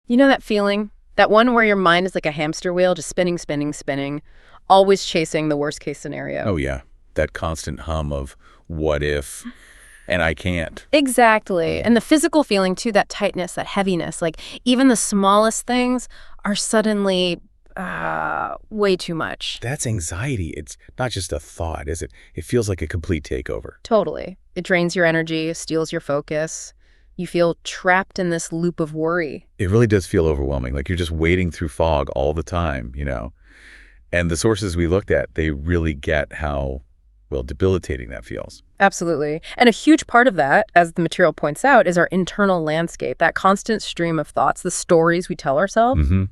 You know that feeling? That one where your mind is like a hamster wheel, just spinning, spinning, spinning, always chasing the worst case scenario. Oh, yeah. That constant hum of what if, and I can't. Exactly. And the physical feeling, too, that tightness, that heaviness, like even the smallest things are suddenly way too much. That's anxiety. It's not just a thought, is it? It feels like a complete takeover. Totally. It drains your energy, steals your focus. You feel trapped in this loop of worry. It really does feel overwhelming, like you're just wading through fog all the time, you know? And the sources we looked at, they really get how, well, debilitating that feels. Absolutely. And a huge part of that, as the material points out, is our internal landscape, that constant stream of thoughts, the stories we tell ourselves. Mm-hmm.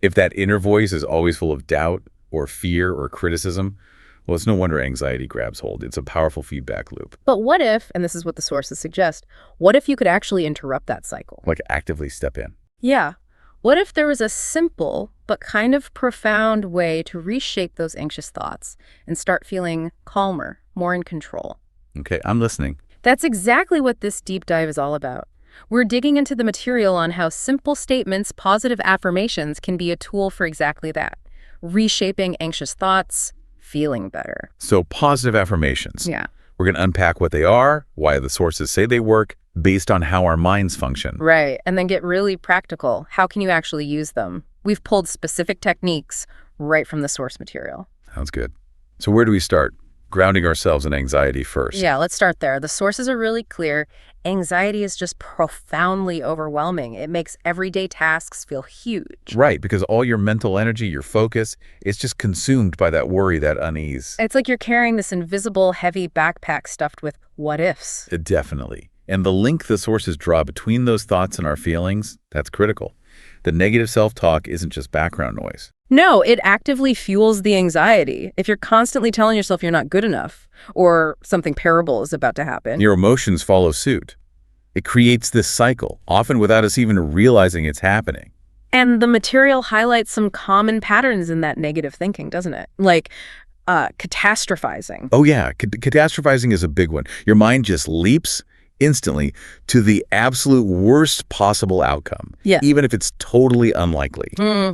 If that inner voice is always full of doubt or fear or criticism, well, it's no wonder anxiety grabs hold. It's a powerful feedback loop. But what if, and this is what the sources suggest, what if you could actually interrupt that cycle? Like actively step in. Yeah. What if there was a simple but kind of profound way to reshape those anxious thoughts and start feeling calmer, more in control? Okay, I'm listening. That's exactly what this deep dive is all about. We're digging into the material on how simple statements, positive affirmations, can be a tool for exactly that, reshaping anxious thoughts, feeling better. So positive affirmations. Yeah. We're going to unpack what they are, why the sources say they work, based on how our minds function. Right. And then get really practical. How can you actually use them? We've pulled specific techniques right from the source material. Sounds good. So where do we start? Grounding ourselves in anxiety first. Yeah, let's start there. The sources are really clear. Anxiety is just profoundly overwhelming. It makes everyday tasks feel huge. Right, because all your mental energy, your focus, it's just consumed by that worry, that unease. It's like you're carrying this invisible, heavy backpack stuffed with what-ifs. Definitely. And the link the sources draw between those thoughts and our feelings, that's critical. The negative self-talk isn't just background noise. No, it actively fuels the anxiety. If you're constantly telling yourself you're not good enough or something terrible is about to happen. Your emotions follow suit. It creates this cycle, often without us even realizing it's happening. And the material highlights some common patterns in that negative thinking, doesn't it? Like catastrophizing. Oh yeah, catastrophizing is a big one. Your mind just leaps instantly to the absolute worst possible outcome, Yeah. even if it's totally unlikely.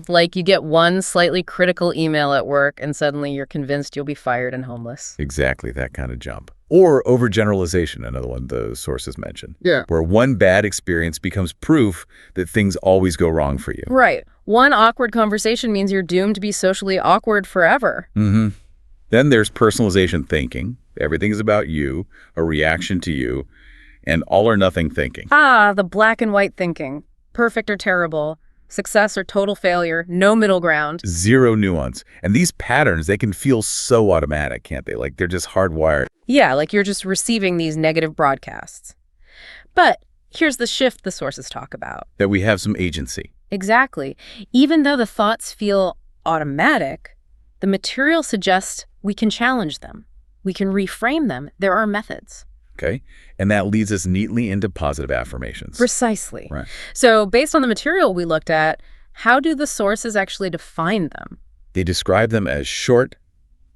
Like you get one slightly critical email at work and suddenly you're convinced you'll be fired and homeless. Exactly, that kind of jump. Or overgeneralization, another one the sources mention. Yeah. Where one bad experience becomes proof that things always go wrong for you. Right. One awkward conversation means you're doomed to be socially awkward forever. Mm-hmm. Then there's personalization thinking. Everything is about you, a reaction to you, and all or nothing thinking. The black and white thinking. Perfect or terrible. Success or total failure. No middle ground. Zero nuance. And these patterns, they can feel so automatic, can't they? Like they're just hardwired. Yeah, like you're just receiving these negative broadcasts. But here's the shift the sources talk about. That we have some agency. Exactly. Even though the thoughts feel automatic, the material suggests we can challenge them. We can reframe them. There are methods. Okay? And that leads us neatly into positive affirmations. Precisely. Right. So based on the material we looked at, how do the sources actually define them? They describe them as short,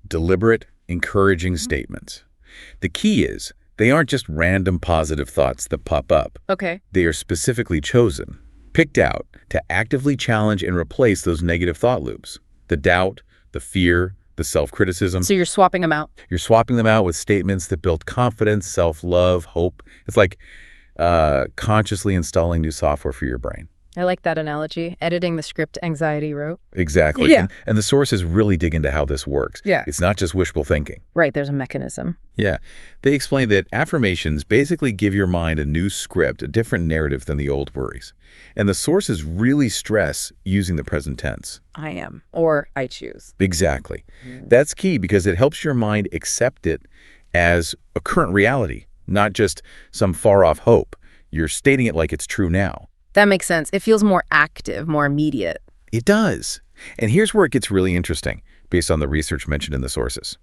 deliberate, encouraging statements. The key is they aren't just random positive thoughts that pop up. Okay. They are specifically chosen, picked out to actively challenge and replace those negative thought loops. The doubt, the fear, the self-criticism. So you're swapping them out. You're swapping them out with statements that build confidence, self-love, hope. It's like consciously installing new software for your brain. I like that analogy. Editing the script anxiety wrote. Exactly. Yeah. And the sources really dig into how this works. Yeah. It's not just wishful thinking. Right, there's a mechanism. Yeah. They explain that affirmations basically give your mind a new script, a different narrative than the old worries. And the sources really stress using the present tense. I am, or I choose. Exactly. That's key because it helps your mind accept it as a current reality, not just some far-off hope. You're stating it like it's true now. That makes sense. It feels more active, more immediate. It does. And here's where it gets really interesting, based on the research mentioned in the sources.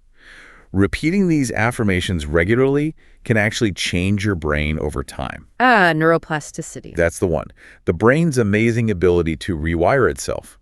Repeating these affirmations regularly can actually change your brain over time. Neuroplasticity. That's the one. The brain's amazing ability to rewire itself.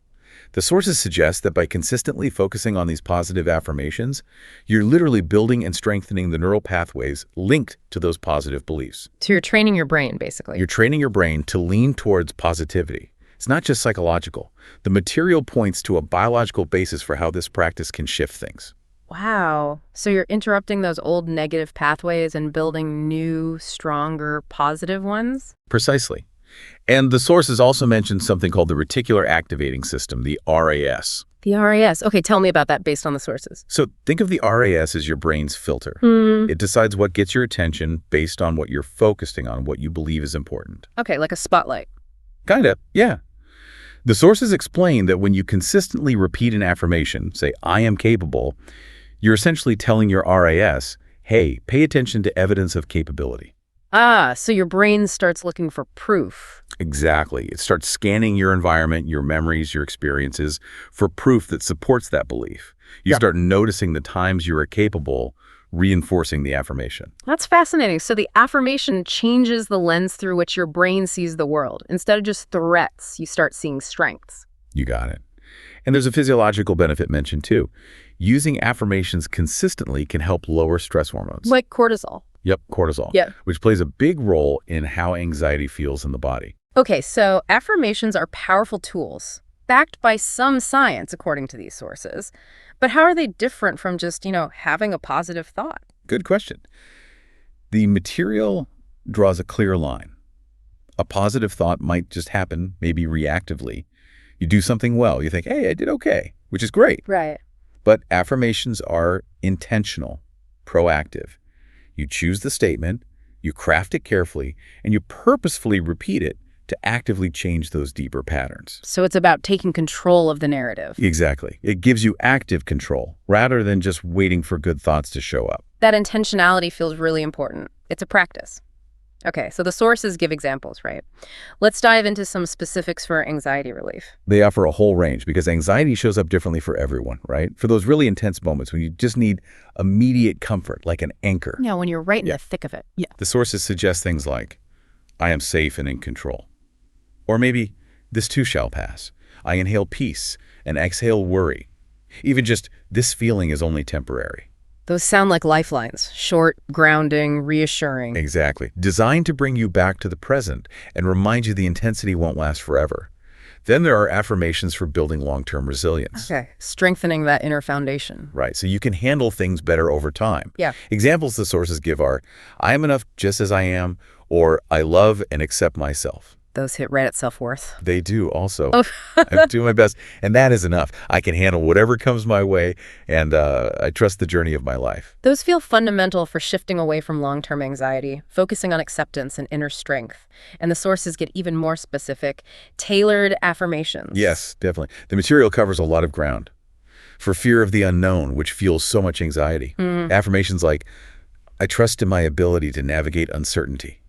The sources suggest that by consistently focusing on these positive affirmations, you're literally building and strengthening the neural pathways linked to those positive beliefs. So you're training your brain, basically. You're training your brain to lean towards positivity, It's not just psychological. The material points to a biological basis for how this practice can shift things. Wow. So you're interrupting those old negative pathways and building new, stronger, positive ones? Precisely. And the sources also mentioned something called the reticular activating system, the RAS. The RAS. Okay, tell me about that based on the sources. So think of the RAS as your brain's filter. It decides what gets your attention based on what you're focusing on, what you believe is important. Okay, like a spotlight. Kinda, yeah. The sources explain that when you consistently repeat an affirmation, say, I am capable, you're essentially telling your RAS, hey, pay attention to evidence of capability. Ah, so your brain starts looking for proof. Exactly. It starts scanning your environment, your memories, your experiences for proof that supports that belief. You start noticing the times you are capable, reinforcing the affirmation. That's fascinating. So the affirmation changes the lens through which your brain sees the world. Instead of just threats, you start seeing strengths. You got it. And there's a physiological benefit mentioned too. Using affirmations consistently can help lower stress hormones. Like cortisol. Yep, cortisol. Yeah. Which plays a big role in how anxiety feels in the body. Okay, so affirmations are powerful tools, backed by some science, according to these sources. But how are they different from just, having a positive thought? Good question. The material draws a clear line. A positive thought might just happen, maybe reactively. You do something well, you think, hey, I did okay, which is great. Right. But affirmations are intentional, proactive. You choose the statement, you craft it carefully, and you purposefully repeat it to actively change those deeper patterns. So it's about taking control of the narrative. Exactly. It gives you active control rather than just waiting for good thoughts to show up. That intentionality feels really important. It's a practice. Okay, so the sources give examples, right? Let's dive into some specifics for anxiety relief. They offer a whole range because anxiety shows up differently for everyone, right? For those really intense moments when you just need immediate comfort, like an anchor. Yeah, when you're right in the thick of it. Yeah. The sources suggest things like, I am safe and in control. Or maybe, this too shall pass. I inhale peace and exhale worry. Even just, this feeling is only temporary. Those sound like lifelines. Short, grounding, reassuring. Exactly. Designed to bring you back to the present and remind you the intensity won't last forever. Then there are affirmations for building long-term resilience. Okay, strengthening that inner foundation. Right, so you can handle things better over time. Yeah. Examples the sources give are, I am enough just as I am, or I love and accept myself. Those hit right at self-worth. They do also. I'm doing my best, and that is enough. I can handle whatever comes my way, and I trust the journey of my life. Those feel fundamental for shifting away from long-term anxiety, focusing on acceptance and inner strength. And the sources get even more specific, tailored affirmations. Yes, definitely. The material covers a lot of ground. For fear of the unknown, which fuels so much anxiety. Affirmations like, I trust in my ability to navigate uncertainty.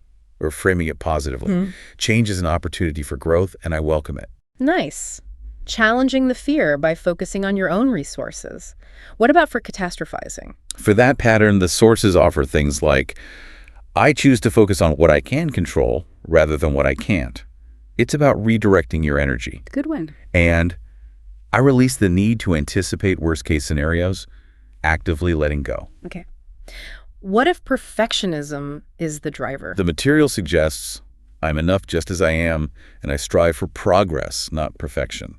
Or framing it positively. Change is an opportunity for growth, and I welcome it. Nice. Challenging the fear by focusing on your own resources. What about for catastrophizing? For that pattern, the sources offer things like, I choose to focus on what I can control rather than what I can't. It's about redirecting your energy. Good one. And I release the need to anticipate worst-case scenarios, actively letting go. Okay. What if perfectionism is the driver? The material suggests I'm enough just as I am, and I strive for progress, not perfection.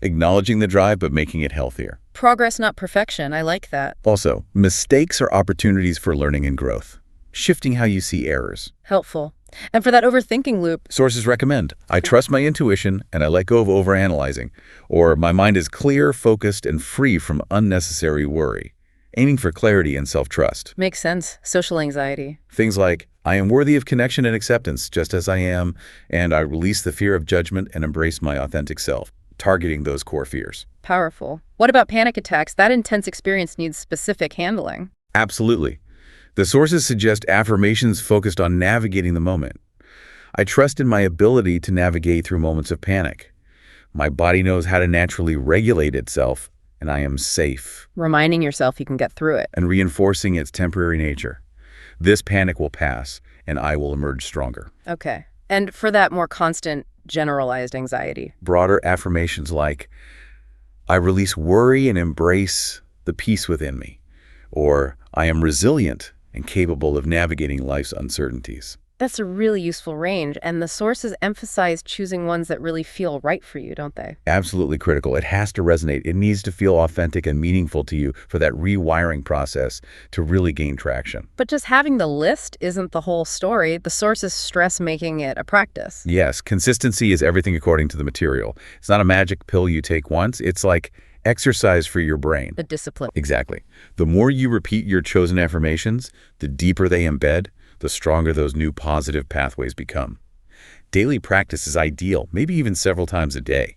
Acknowledging the drive, but making it healthier. Progress, not perfection. I like that. Also, mistakes are opportunities for learning and growth, shifting how you see errors. Helpful. And for that overthinking loop, Sources recommend, I trust my intuition and I let go of overanalyzing, or my mind is clear, focused, and free from unnecessary worry. Aiming for clarity and self-trust. makes sense. Social anxiety. Things like, I am worthy of connection and acceptance just as I am, and I release the fear of judgment and embrace my authentic self, targeting those core fears. Powerful. What about panic attacks? That intense experience needs specific handling. Absolutely. The sources suggest affirmations focused on navigating the moment. I trust in my ability to navigate through moments of panic. My body knows how to naturally regulate itself, and I am safe. Reminding yourself you can get through it. And reinforcing its temporary nature. This panic will pass, and I will emerge stronger. Okay. And for that more constant, generalized anxiety. Broader affirmations like, I release worry and embrace the peace within me. Or, I am resilient and capable of navigating life's uncertainties. That's a really useful range, and the sources emphasize choosing ones that really feel right for you, don't they? Absolutely critical. It has to resonate. It needs to feel authentic and meaningful to you for that rewiring process to really gain traction. But just having the list isn't the whole story. The sources stress making it a practice. Yes, consistency is everything according to the material. It's not a magic pill you take once. It's like exercise for your brain. The discipline. Exactly. The more you repeat your chosen affirmations, the deeper they embed, the stronger those new positive pathways become. Daily practice is ideal, maybe even several times a day.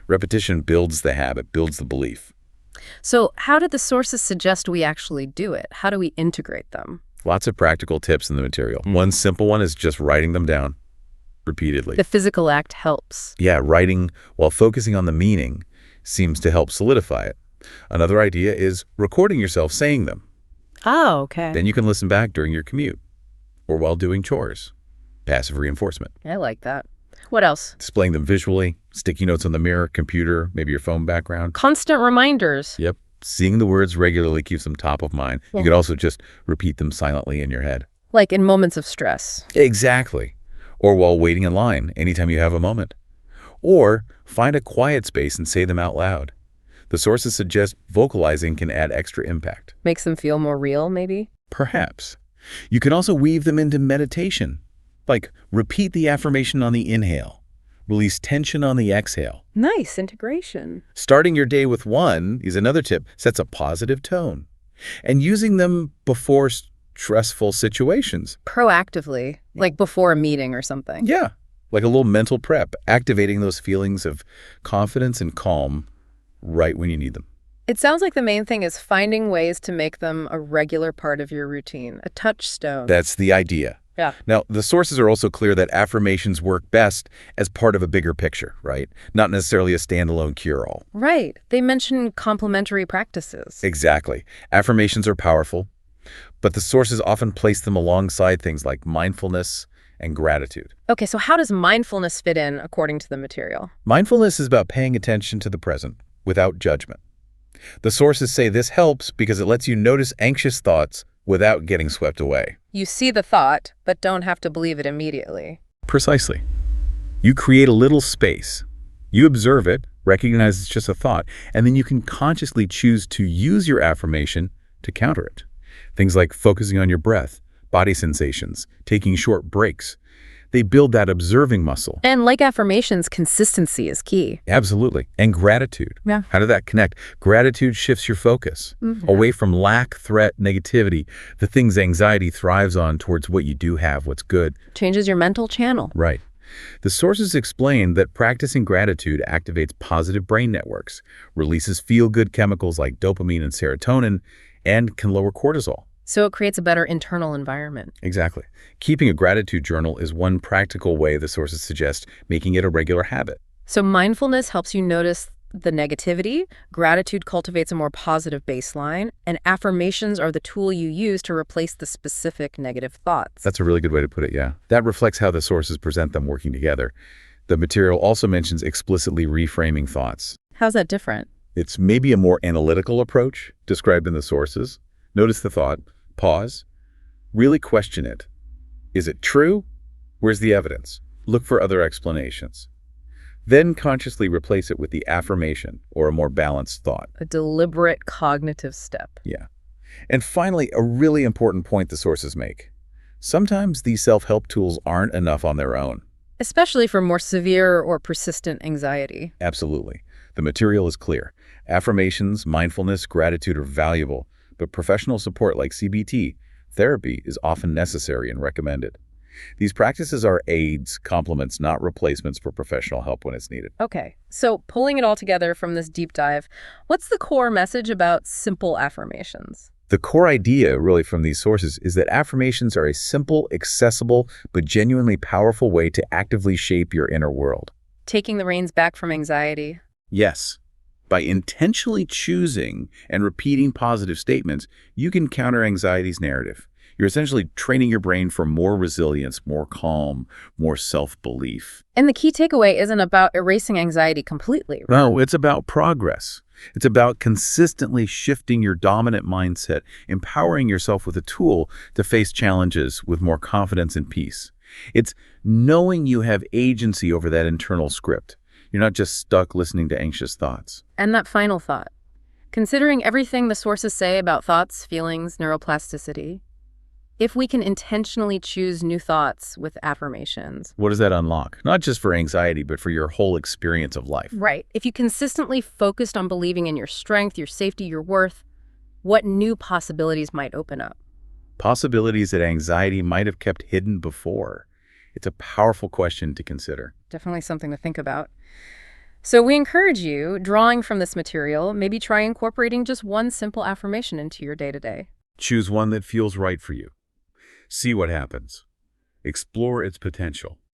Repetition builds the habit, builds the belief. So how do the sources suggest we actually do it? How do we integrate them? Lots of practical tips in the material. One simple one is just writing them down repeatedly. The physical act helps. Yeah, writing while focusing on the meaning seems to help solidify it. Another idea is recording yourself saying them. Oh, okay. Then you can listen back during your commute or while doing chores. Passive reinforcement. I like that. What else? Displaying them visually, sticky notes on the mirror, computer, maybe your phone background. Constant reminders. Yep. Seeing the words regularly keeps them top of mind. You could also just repeat them silently in your head. Like in moments of stress. Exactly. Or while waiting in line, anytime you have a moment. Or find a quiet space and say them out loud. The sources suggest vocalizing can add extra impact. Makes them feel more real, maybe? Perhaps. You can also weave them into meditation. Like repeat the affirmation on the inhale. Release tension on the exhale. Nice integration. Starting your day with one is another tip, sets a positive tone. And using them before stressful situations. Proactively, like before a meeting or something. Yeah, like a little mental prep, activating those feelings of confidence and calm right when you need them. It sounds like the main thing is finding ways to make them a regular part of your routine, a touchstone. That's the idea. Yeah. Now, the sources are also clear that affirmations work best as part of a bigger picture, right? Not necessarily a standalone cure-all. Right. They mention complementary practices. Exactly. Affirmations are powerful, but the sources often place them alongside things like mindfulness and gratitude. Okay, so how does mindfulness fit in according to the material? Mindfulness is about paying attention to the present without judgment. The sources say this helps because it lets you notice anxious thoughts without getting swept away. You see the thought, but don't have to believe it immediately. Precisely. You create a little space. You observe it, recognize it's just a thought, and then you can consciously choose to use your affirmation to counter it. Things like focusing on your breath, body sensations, taking short breaks. They build that observing muscle. And like affirmations, consistency is key. Absolutely. And gratitude. Yeah. How did that connect? Gratitude shifts your focus away from lack, threat, negativity, the things anxiety thrives on, towards what you do have, what's good. Changes your mental channel. Right. The sources explain that practicing gratitude activates positive brain networks, releases feel-good chemicals like dopamine and serotonin, and can lower cortisol. So it creates a better internal environment. Exactly. Keeping a gratitude journal is one practical way the sources suggest making it a regular habit. So mindfulness helps you notice the negativity, gratitude cultivates a more positive baseline, and affirmations are the tool you use to replace the specific negative thoughts. That's a really good way to put it, yeah. That reflects how the sources present them working together. The material also mentions explicitly reframing thoughts. How's that different? It's maybe a more analytical approach described in the sources. Notice the thought, pause, really question it. Is it true? Where's the evidence? Look for other explanations. Then consciously replace it with the affirmation or a more balanced thought. A deliberate cognitive step. Yeah. And finally, a really important point the sources make. Sometimes these self-help tools aren't enough on their own. Especially for more severe or persistent anxiety. Absolutely. The material is clear. Affirmations, mindfulness, gratitude are valuable, but professional support like CBT, therapy, is often necessary and recommended. These practices are aids, complements, not replacements for professional help when it's needed. Okay, so pulling it all together from this deep dive, what's the core message about simple affirmations? The core idea, really, from these sources is that affirmations are a simple, accessible, but genuinely powerful way to actively shape your inner world. Taking the reins back from anxiety. Yes. By intentionally choosing and repeating positive statements, you can counter anxiety's narrative. You're essentially training your brain for more resilience, more calm, more self-belief. And the key takeaway isn't about erasing anxiety completely, right? No, it's about progress. It's about consistently shifting your dominant mindset, empowering yourself with a tool to face challenges with more confidence and peace. It's knowing you have agency over that internal script. You're not just stuck listening to anxious thoughts. And that final thought, considering everything the sources say about thoughts, feelings, neuroplasticity, if we can intentionally choose new thoughts with affirmations. What does that unlock? Not just for anxiety, but for your whole experience of life. Right. If you consistently focused on believing in your strength, your safety, your worth, what new possibilities might open up? Possibilities that anxiety might have kept hidden before. It's a powerful question to consider. Definitely something to think about. So we encourage you, drawing from this material, maybe try incorporating just one simple affirmation into your day-to-day. Choose one that feels right for you. See what happens. Explore its potential.